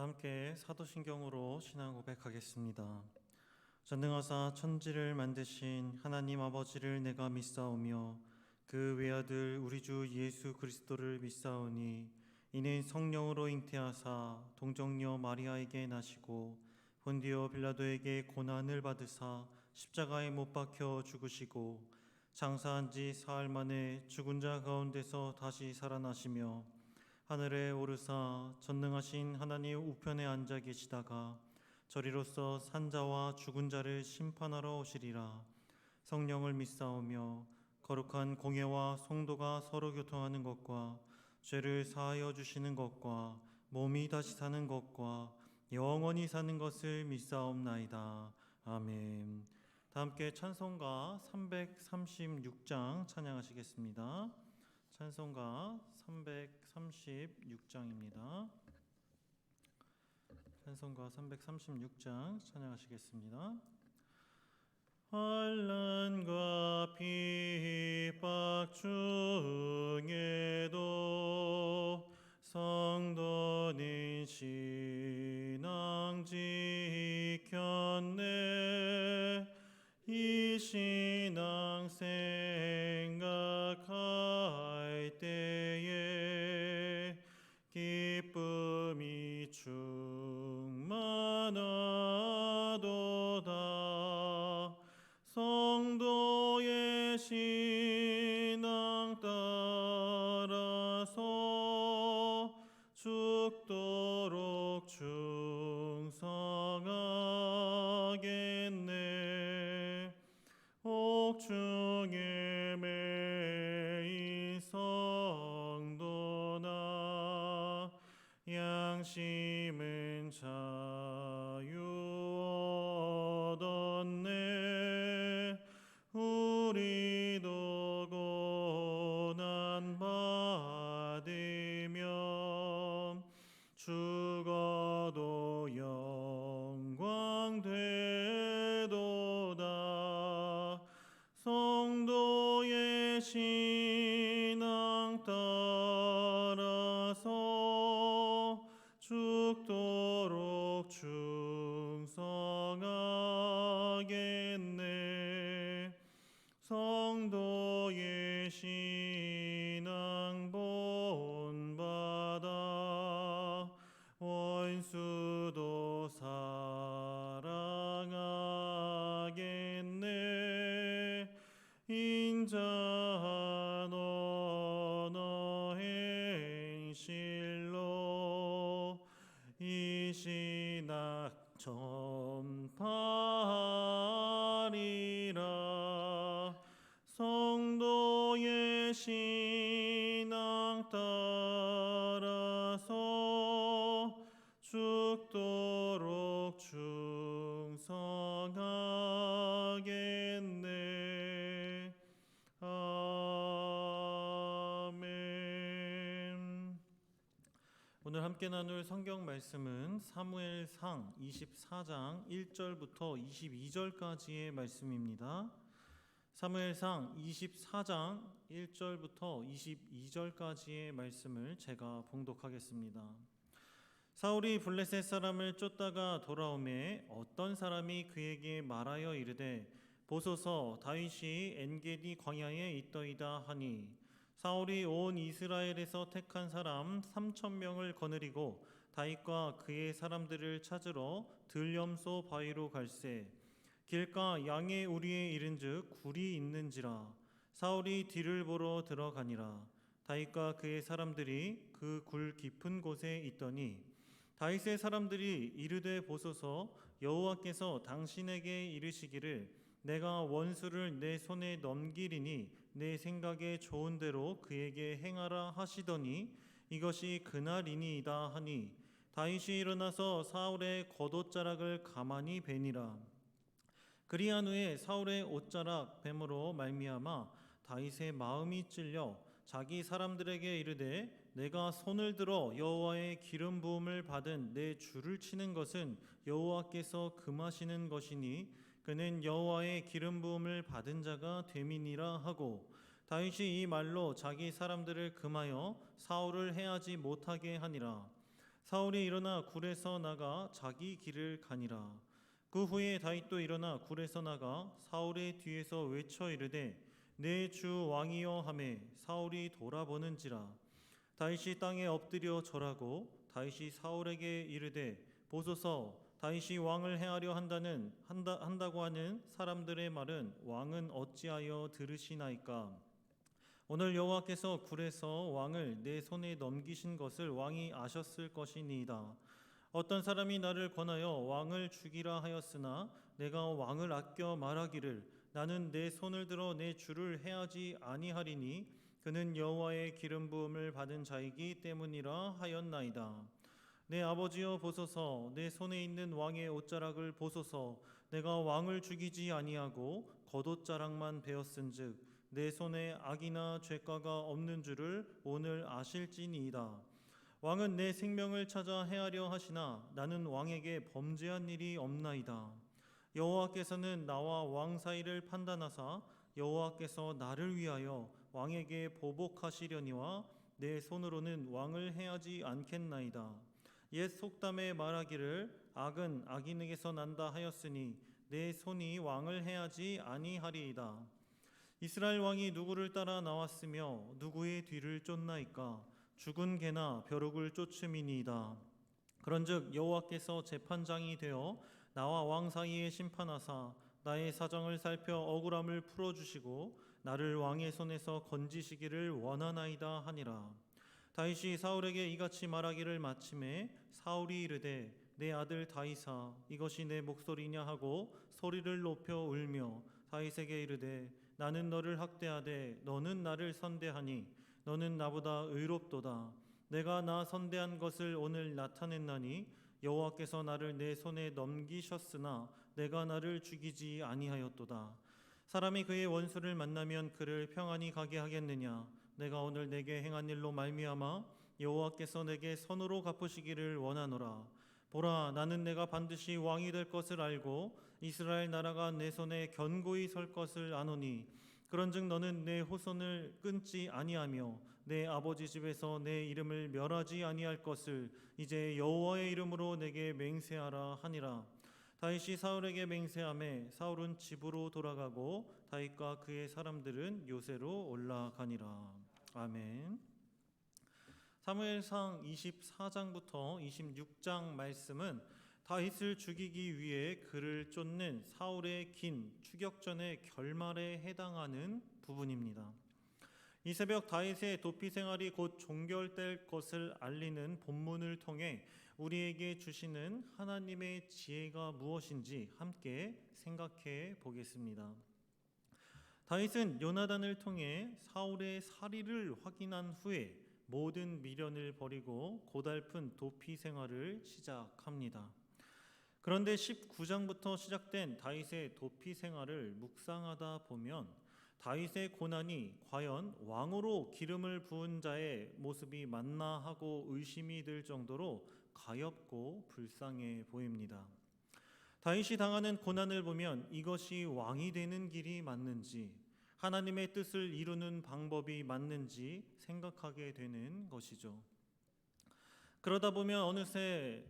다 함께 사도신경으로 신앙 고백하겠습니다. 전능하사 천지를 만드신 하나님 아버지를 내가 믿사오며 그 외아들 우리 주 예수 그리스도를 믿사오니 이는 성령으로 잉태하사 동정녀 마리아에게 나시고 본디오 빌라도에게 고난을 받으사 십자가에 못 박혀 죽으시고 장사한 지 사흘 만에 죽은 자 가운데서 다시 살아나시며 하늘에 오르사 전능하신 하나님 우편에 앉아 계시다가 저리로서 산자와 죽은 자를 심판하러 오시리라. 성령을 믿사오며 거룩한 공예와 성도가 서로 교통하는 것과 죄를 사하여 주시는 것과 몸이 다시 사는 것과 영원히 사는 것을 믿사옵나이다. 아멘. 다 함께 찬송가 336장 찬양하시겠습니다. 찬송가 336장입니다. 찬송가 336장 찬양하시겠습니다. 환난과 핍박 중에도 성도는 신앙 지켰네. 이 신앙 생각할 때에 기쁨이 충만하도다. 성도의 신앙 따라서 죽도록 충성하겠네. 옥중에 매인 성도나 양심은 자유 얻었네. 우리도 고난 받으면 죽어도 영광 되도다. 성도의 신앙 따라서 죽도록 충성하겠네. 성도의 신앙 본받아 원수도 사랑하겠네. 인자한 언어 행실로 이 신앙 전파하리라. 성도의 신앙 따라서 죽도록 충성하겠네. 아멘. 오늘 함께 나눌 성경 말씀은 사무엘상 24장 1절부터 22절까지의 말씀입니다. 사무엘상 24장 1절부터 22절까지의 말씀을 제가 봉독하겠습니다. 사울이 블레셋 사람을 쫓다가 돌아오매 어떤 사람이 그에게 말하여 이르되 보소서 다윗이 엔게디 광야에 있더이다 하니 사울이 온 이스라엘에서 택한 사람 3,000명을 거느리고 다윗과 그의 사람들을 찾으러 들염소 바위로 갈새 길가 양의 우리에 이른즉 굴이 있는지라. 사울이 뒤를 보러 들어가니라. 다윗과 그의 사람들이 그 굴 깊은 곳에 있더니 다윗의 사람들이 이르되 보소서 여호와께서 당신에게 이르시기를 내가 원수를 내 손에 넘기리니 내 생각에 좋은 대로 그에게 행하라 하시더니 이것이 그날이니이다 하니 다윗이 일어나서 사울의 겉옷자락을 가만히 베니라. 그리한 후에 사울의 옷자락 뱀으로 말미암아 다윗의 마음이 찔려 자기 사람들에게 이르되 내가 손을 들어 여호와의 기름 부음을 받은 내 주를 치는 것은 여호와께서 금하시는 것이니 그는 여호와의 기름 부음을 받은 자가 됨이니라 하고 다윗이 이 말로 자기 사람들을 금하여 사울을 해하지 못하게 하니라. 사울이 일어나 굴에서 나가 자기 길을 가니라. 그 후에 다윗도 일어나 굴에서 나가 사울의 뒤에서 외쳐 이르되 내 주 왕이여 하매 사울이 돌아보는지라. 다윗이 땅에 엎드려 절하고 다윗이 사울에게 이르되 보소서 다윗이 왕을 해하려 한다고 하는 사람들의 말은 왕은 어찌하여 들으시나이까. 오늘 여호와께서 굴에서 왕을 내 손에 넘기신 것을 왕이 아셨을 것이니이다. 어떤 사람이 나를 권하여 왕을 죽이라 하였으나 내가 왕을 아껴 말하기를 나는 내 손을 들어 내 주를 해하지 아니하리니 그는 여호와의 기름 부음을 받은 자이기 때문이라 하였나이다. 내 아버지여 보소서 내 손에 있는 왕의 옷자락을 보소서. 내가 왕을 죽이지 아니하고 겉옷자락만 베었은즉 내 손에 악이나 죄가가 없는 줄을 오늘 아실지니이다. 왕은 내 생명을 찾아 해하려 하시나 나는 왕에게 범죄한 일이 없나이다. 여호와께서는 나와 왕 사이를 판단하사 여호와께서 나를 위하여 왕에게 보복하시려니와 내 손으로는 왕을 해하지 않겠나이다. 옛 속담에 말하기를 악은 악인에게서 난다 하였으니 내 손이 왕을 해하지 아니하리이다. 이스라엘 왕이 누구를 따라 나왔으며 누구의 뒤를 쫓나이까. 죽은 개나 벼룩을 쫓음이니이다. 그런즉 여호와께서 재판장이 되어 나와 왕 사이에 심판하사 나의 사정을 살펴 억울함을 풀어주시고 나를 왕의 손에서 건지시기를 원하나이다 하니라. 다윗이 사울에게 이같이 말하기를 마침에 사울이 이르되 내 아들 다윗아 이것이 내 목소리냐 하고 소리를 높여 울며 다윗에게 이르되 나는 너를 학대하되 너는 나를 선대하니 너는 나보다 의롭도다. 내가 나 선대한 것을 오늘 나타냈나니 여호와께서 나를 내 손에 넘기셨으나 내가 나를 죽이지 아니하였도다. 사람이 그의 원수를 만나면 그를 평안히 가게 하겠느냐. 내가 오늘 내게 행한 일로 말미암아 여호와께서 내게 선으로 갚으시기를 원하노라. 보라 나는 내가 반드시 왕이 될 것을 알고 이스라엘 나라가 내 손에 견고히 설 것을 아노니 그런즉 너는 내 후손을 끊지 아니하며 내 아버지 집에서 내 이름을 멸하지 아니할 것을 이제 여호와의 이름으로 내게 맹세하라 하니라. 다윗이 사울에게 맹세하매 사울은 집으로 돌아가고 다윗과 그의 사람들은 요새로 올라가니라. 아멘. 사무엘상 24장부터 26장 말씀은 다윗을 죽이기 위해 그를 쫓는 사울의 긴 추격전의 결말에 해당하는 부분입니다. 이 새벽 다윗의 도피 생활이 곧 종결될 것을 알리는 본문을 통해 우리에게 주시는 하나님의 지혜가 무엇인지 함께 생각해 보겠습니다. 다윗은 요나단을 통해 사울의 살의를 확인한 후에 모든 미련을 버리고 고달픈 도피 생활을 시작합니다. 그런데 19장부터 시작된 다윗의 도피 생활을 묵상하다 보면 다윗의 고난이 과연 왕으로 기름을 부은 자의 모습이 맞나 하고 의심이 들 정도로 가엾고 불쌍해 보입니다. 다윗이 당하는 고난을 보면 이것이 왕이 되는 길이 맞는지 하나님의 뜻을 이루는 방법이 맞는지 생각하게 되는 것이죠. 그러다 보면 어느새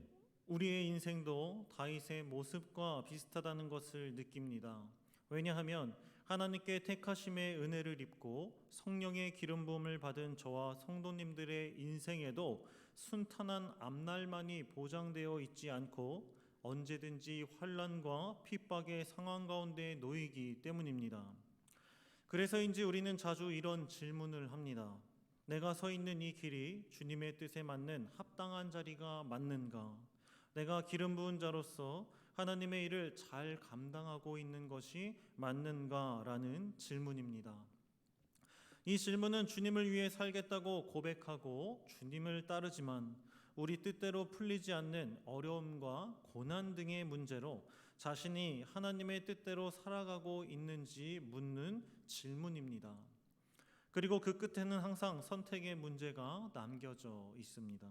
우리의 인생도 다윗의 모습과 비슷하다는 것을 느낍니다. 왜냐하면 하나님께 택하심의 은혜를 입고 성령의 기름 부음을 받은 저와 성도님들의 인생에도 순탄한 앞날만이 보장되어 있지 않고 언제든지 환난과 핍박의 상황 가운데 놓이기 때문입니다. 그래서인지 우리는 자주 이런 질문을 합니다. 내가 서 있는 이 길이 주님의 뜻에 맞는 합당한 자리가 맞는가? 내가 기름 부은 자로서 하나님의 일을 잘 감당하고 있는 것이 맞는가라는 질문입니다. 이 질문은 주님을 위해 살겠다고 고백하고 주님을 따르지만 우리 뜻대로 풀리지 않는 어려움과 고난 등의 문제로 자신이 하나님의 뜻대로 살아가고 있는지 묻는 질문입니다. 그리고 그 끝에는 항상 선택의 문제가 남겨져 있습니다.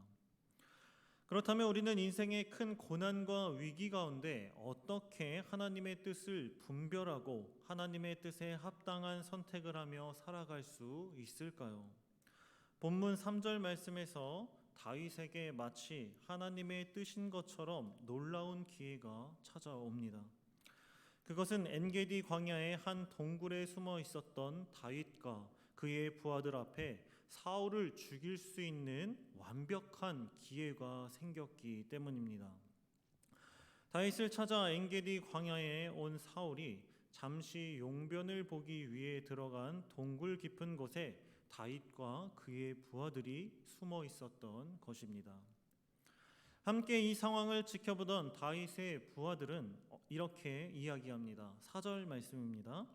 그렇다면 우리는 인생의 큰 고난과 위기 가운데 어떻게 하나님의 뜻을 분별하고 하나님의 뜻에 합당한 선택을 하며 살아갈 수 있을까요? 본문 3절 말씀에서 다윗에게 마치 하나님의 뜻인 것처럼 놀라운 기회가 찾아옵니다. 그것은 엔게디 광야의 한 동굴에 숨어 있었던 다윗과 그의 부하들 앞에 사울을 죽일 수 있는 완벽한 기회가 생겼기 때문입니다. 다윗을 찾아 엔게디 광야에 온 사울이 잠시 용변을 보기 위해 들어간 동굴 깊은 곳에 다윗과 그의 부하들이 숨어 있었던 것입니다. 함께 이 상황을 지켜보던 다윗의 부하들은 이렇게 이야기합니다. 4절 말씀입니다.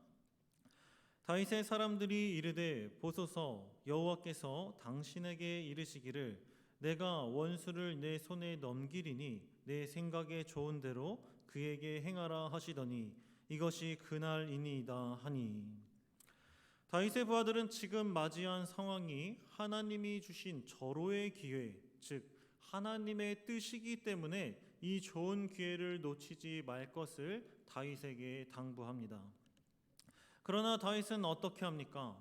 다윗의 사람들이 이르되 보소서, 여호와께서 당신에게 이르시기를 내가 원수를 내 손에 넘기리니 내 생각에 좋은 대로 그에게 행하라 하시더니 이것이 그날이니이다 하니. 다윗의 부하들은 지금 맞이한 상황이 하나님이 주신 절호의 기회, 즉 하나님의 뜻이기 때문에 이 좋은 기회를 놓치지 말 것을 다윗에게 당부합니다. 그러나 다윗은 어떻게 합니까?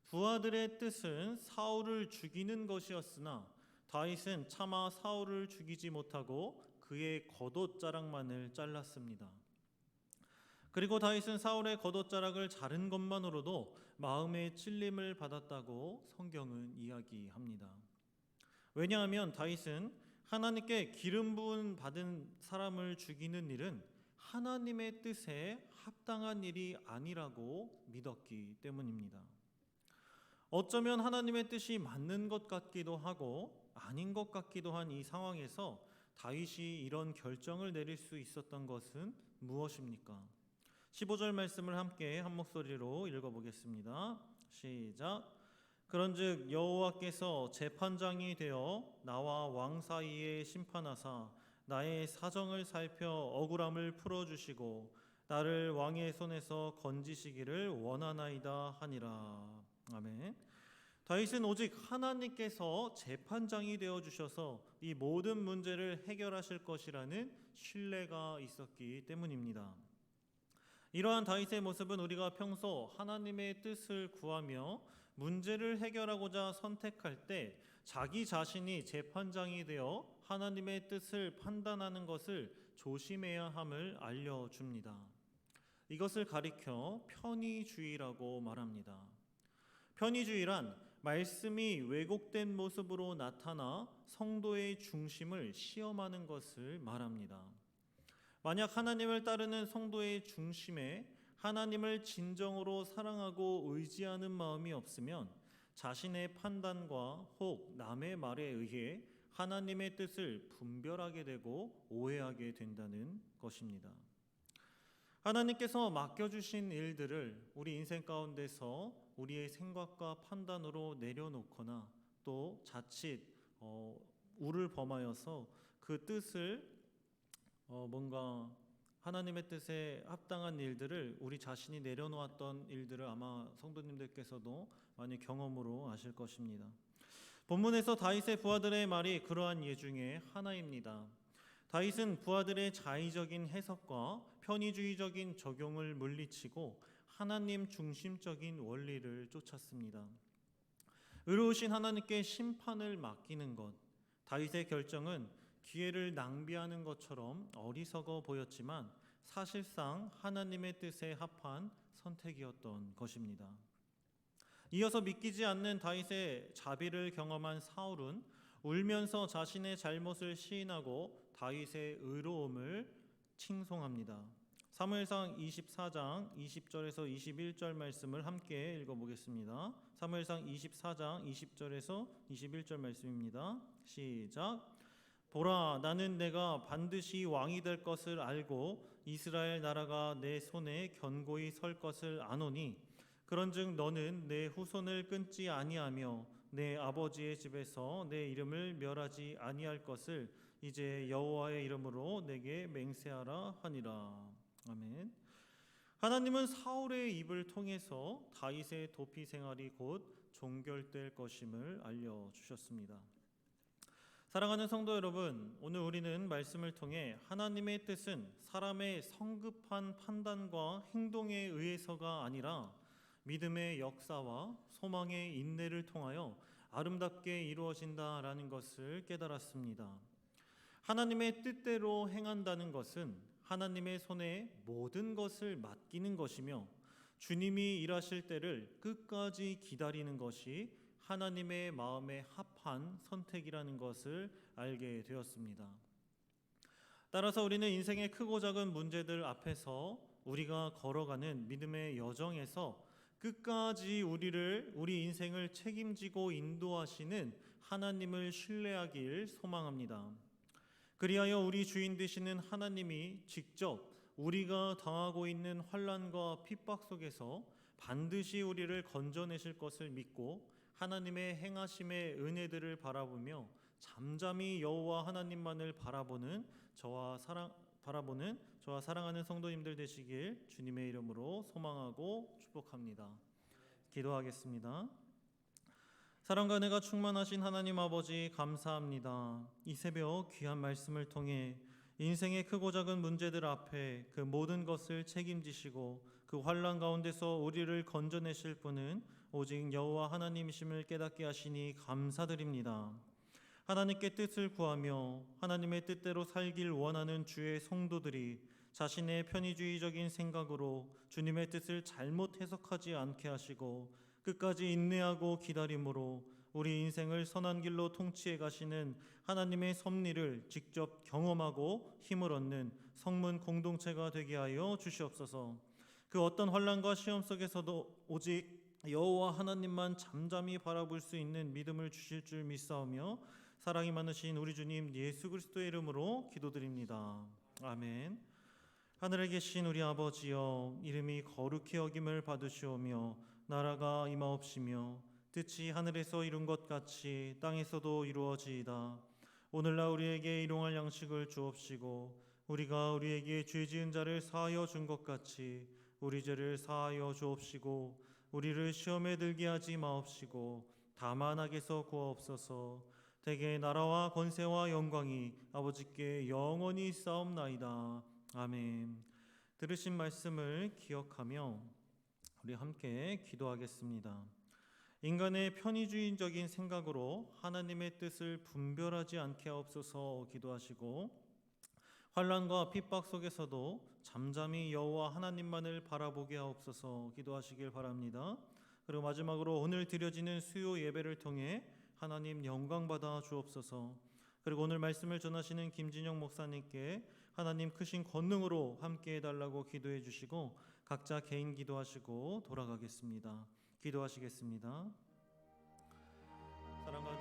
부하들의 뜻은 사울을 죽이는 것이었으나 다윗은 차마 사울을 죽이지 못하고 그의 겉옷자락만을 잘랐습니다. 그리고 다윗은 사울의 겉옷자락을 자른 것만으로도 마음의 찔림을 받았다고 성경은 이야기합니다. 왜냐하면 다윗은 하나님께 기름 부음 받은 사람을 죽이는 일은 하나님의 뜻에 합당한 일이 아니라고 믿었기 때문입니다. 어쩌면 하나님의 뜻이 맞는 것 같기도 하고 아닌 것 같기도 한 이 상황에서 다윗이 이런 결정을 내릴 수 있었던 것은 무엇입니까? 15절 말씀을 함께 한 목소리로 읽어보겠습니다. 시작. 그런즉 여호와께서 재판장이 되어 나와 왕 사이에 심판하사 나의 사정을 살펴 억울함을 풀어주시고 나를 왕의 손에서 건지시기를 원하나이다 하니라. 아멘. 다윗은 오직 하나님께서 재판장이 되어 주셔서 이 모든 문제를 해결하실 것이라는 신뢰가 있었기 때문입니다. 이러한 다윗의 모습은 우리가 평소 하나님의 뜻을 구하며 문제를 해결하고자 선택할 때 자기 자신이 재판장이 되어 하나님의 뜻을 판단하는 것을 조심해야 함을 알려줍니다. 이것을 가리켜 편의주의라고 말합니다. 편의주의란 말씀이 왜곡된 모습으로 나타나 성도의 중심을 시험하는 것을 말합니다. 만약 하나님을 따르는 성도의 중심에 하나님을 진정으로 사랑하고 의지하는 마음이 없으면 자신의 판단과 혹 남의 말에 의해 하나님의 뜻을 분별하게 되고 오해하게 된다는 것입니다. 하나님께서 맡겨주신 일들을 우리 인생 가운데서 우리의 생각과 판단으로 내려놓거나 또 자칫 우를 범하여서 그 뜻을 뭔가 하나님의 뜻에 합당한 일들을 우리 자신이 내려놓았던 일들을 아마 성도님들께서도 많이 경험으로 아실 것입니다. 본문에서 다윗의 부하들의 말이 그러한 예 중에 하나입니다. 다윗은 부하들의 자의적인 해석과 편의주의적인 적용을 물리치고 하나님 중심적인 원리를 쫓았습니다. 의로우신 하나님께 심판을 맡기는 것, 다윗의 결정은 기회를 낭비하는 것처럼 어리석어 보였지만 사실상 하나님의 뜻에 합한 선택이었던 것입니다. 이어서 믿기지 않는 다윗의 자비를 경험한 사울은 울면서 자신의 잘못을 시인하고 다윗의 의로움을 칭송합니다. 사무엘상 24장 20절에서 21절 말씀을 함께 읽어보겠습니다. 사무엘상 24장 20절에서 21절 말씀입니다. 시작. 보라, 나는 내가 반드시 왕이 될 것을 알고 이스라엘 나라가 내 손에 견고히 설 것을 아노니 그런즉 너는 내 후손을 끊지 아니하며 내 아버지의 집에서 내 이름을 멸하지 아니할 것을 이제 여호와의 이름으로 내게 맹세하라 하니라. 아멘. 하나님은 사울의 입을 통해서 다윗의 도피 생활이 곧 종결될 것임을 알려주셨습니다. 사랑하는 성도 여러분, 오늘 우리는 말씀을 통해 하나님의 뜻은 사람의 성급한 판단과 행동에 의해서가 아니라 믿음의 역사와 소망의 인내를 통하여 아름답게 이루어진다라는 것을 깨달았습니다. 하나님의 뜻대로 행한다는 것은 하나님의 손에 모든 것을 맡기는 것이며 주님이 일하실 때를 끝까지 기다리는 것이 하나님의 마음에 합한 선택이라는 것을 알게 되었습니다. 따라서 우리는 인생의 크고 작은 문제들 앞에서 우리가 걸어가는 믿음의 여정에서 끝까지 우리 인생을 책임지고 인도하시는 하나님을 신뢰하길 소망합니다. 그리하여 우리 주인 되시는 하나님이 직접 우리가 당하고 있는 환난과 핍박 속에서 반드시 우리를 건져내실 것을 믿고 하나님의 행하심의 은혜들을 바라보며 잠잠히 여호와 하나님만을 바라보는 저와 사랑하는 성도님들 되시길 주님의 이름으로 소망하고 축복합니다. 기도하겠습니다. 사랑과 은혜가 충만하신 하나님 아버지 감사합니다. 이 새벽 귀한 말씀을 통해 인생의 크고 작은 문제들 앞에 그 모든 것을 책임지시고 그 환난 가운데서 우리를 건져내실 분은 오직 여호와 하나님이심을 깨닫게 하시니 감사드립니다. 하나님께 뜻을 구하며 하나님의 뜻대로 살길 원하는 주의 성도들이 자신의 편의주의적인 생각으로 주님의 뜻을 잘못 해석하지 않게 하시고 끝까지 인내하고 기다림으로 우리 인생을 선한 길로 통치해 가시는 하나님의 섭리를 직접 경험하고 힘을 얻는 성문 공동체가 되게 하여 주시옵소서. 그 어떤 환난과 시험 속에서도 오직 여호와 하나님만 잠잠히 바라볼 수 있는 믿음을 주실 줄 믿사오며 사랑이 많으신 우리 주님 예수 그리스도의 이름으로 기도드립니다. 아멘. 하늘에 계신 우리 아버지여, 이름이 거룩히 여김을 받으시오며 나라가 임하옵시며 뜻이 하늘에서 이룬 것 같이 땅에서도 이루어지이다. 오늘날 우리에게 일용할 양식을 주옵시고 우리가 우리에게 죄 지은 자를 사하여 준 것 같이 우리 죄를 사하여 주옵시고 우리를 시험에 들게 하지 마옵시고 다만 악에서 구하옵소서. 대개 나라와 권세와 영광이 아버지께 영원히 있사옵나이다. 아멘. 들으신 말씀을 기억하며 우리 함께 기도하겠습니다. 인간의 편의주의적인 생각으로 하나님의 뜻을 분별하지 않게 하옵소서 기도하시고 환난과 핍박 속에서도 잠잠히 여호와 하나님만을 바라보게 하옵소서 기도하시길 바랍니다. 그리고 마지막으로 오늘 드려지는 수요 예배를 통해 하나님 영광 받아 주옵소서. 그리고 오늘 말씀을 전하시는 김진영 목사님께 하나님 크신 권능으로 함께 해달라고 기도해 주시고 각자 개인 기도하시고 돌아가겠습니다. 기도하시겠습니다. 사랑과